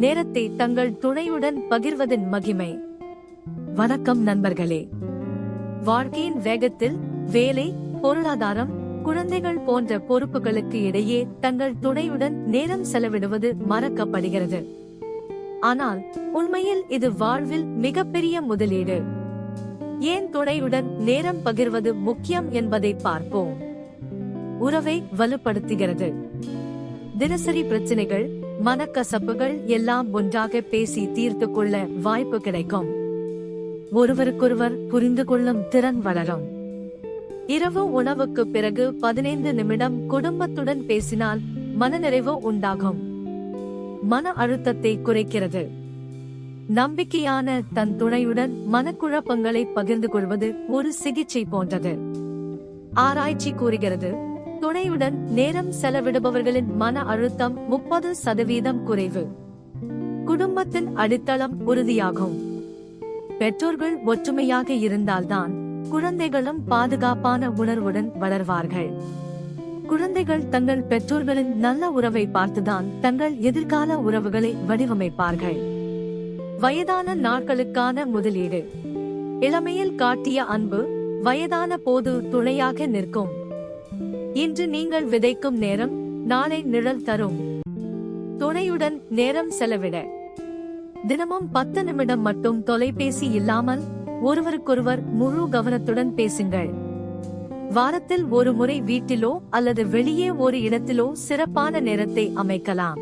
நேரத்தை தங்கள் துணையுடன் பகிர்வதன் மகிமை. வணக்கம் நண்பர்களே. வாழ்க்கையின் வேகத்தில் வேலை, பொருளாதாரம், குழந்தைகள் போன்ற பொறுப்புகளுக்கு இடையே தங்கள் துணையுடன் நேரம் செலவிடுவது மறக்கப்படுகிறது. ஆனால் உண்மையில் இது வாழ்வில் மிகப்பெரிய முதலீடு. ஏன் துணையுடன் நேரம் பகிர்வது முக்கியம் என்பதை பார்ப்போம். உறவை வலுப்படுத்துகிறது. தினசரி பிரச்சனைகள், மனக்கசப்புகள் எல்லாம் ஒன்றாக பேசி தீர்த்து கொள்ள வாய்ப்பு கிடைக்கும். ஒருவருக்கொருவர் புரிந்து கொள்ளும் திறன் வளரும். இரவு உணவுக்கு பிறகு 15 நிமிடம் குடும்பத்துடன் பேசினால் மனநிறைவு உண்டாகும். மன அழுத்தத்தை குறைக்கிறது. நம்பிக்கையான தன் துணையுடன் மனக்குழப்பங்களை பகிர்ந்து கொள்வது ஒரு சிகிச்சை போன்றது. ஆராய்ச்சி கூறுகிறது, துணையுடன் நேரம் செலவிடுபவர்களின் மன அழுத்தம் 30% குறைவு. குடும்பத்தின் அடித்தளம் உறுதியாகும். பெற்றோர்கள் ஒற்றுமையாக இருந்தால்தான் குழந்தைகளும் பாதுகாப்பான உணர்வுடன் வளர்வார்கள். குழந்தைகள் தங்கள் பெற்றோர்களின் நல்ல உறவை பார்த்துதான் தங்கள் எதிர்கால உறவுகளை வடிவமைப்பார்கள். வயதான நாட்களுக்கான முதலீடு. இளமையில் காட்டிய அன்பு வயதான போது துணையாக நிற்கும். இன்று நீங்கள் விதைக்கும் நேரம் நாளை நிழல் தரும். துணையுடன் நேரம் செலவிட தினமும் 10 நிமிடம் மட்டும் தொலைபேசி இல்லாமல் ஒருவருக்கொருவர் முழு கவனத்துடன் பேசுங்கள். வாரத்தில் ஒரு முறை வீட்டிலோ அல்லது வெளியே ஒரு இடத்திலோ சிறப்பான நேரத்தை அமைக்கலாம்.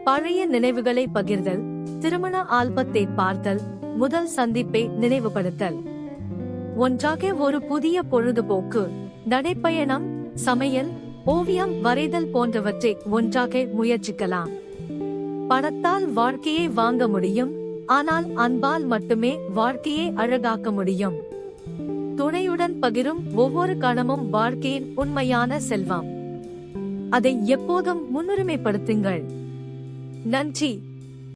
பழைய நினைவுகளை பகிர்தல், திருமண ஆல்பத்தை பார்த்தல், முதல் சந்திப்பை நினைவுபடுத்தல். ஒன்றாக ஒரு புதிய பொழுதுபோக்கு, நடைப்பயணம், சமையல், ஓவியம் வரைதல் போன்றவற்றை ஒன்றாக முயற்சிக்கலாம். பணத்தால் வாழ்க்கையை வாங்க முடியும், ஆனால் அன்பால் மட்டுமே வாழ்க்கையை அழகாக்க முடியும். துணையுடன் பகிரும் ஒவ்வொரு கணமும் வாழ்க்கையின் உண்மையான செல்வம். அதை எப்போதும் முன்னுரிமைப்படுத்துங்கள். நன்றி.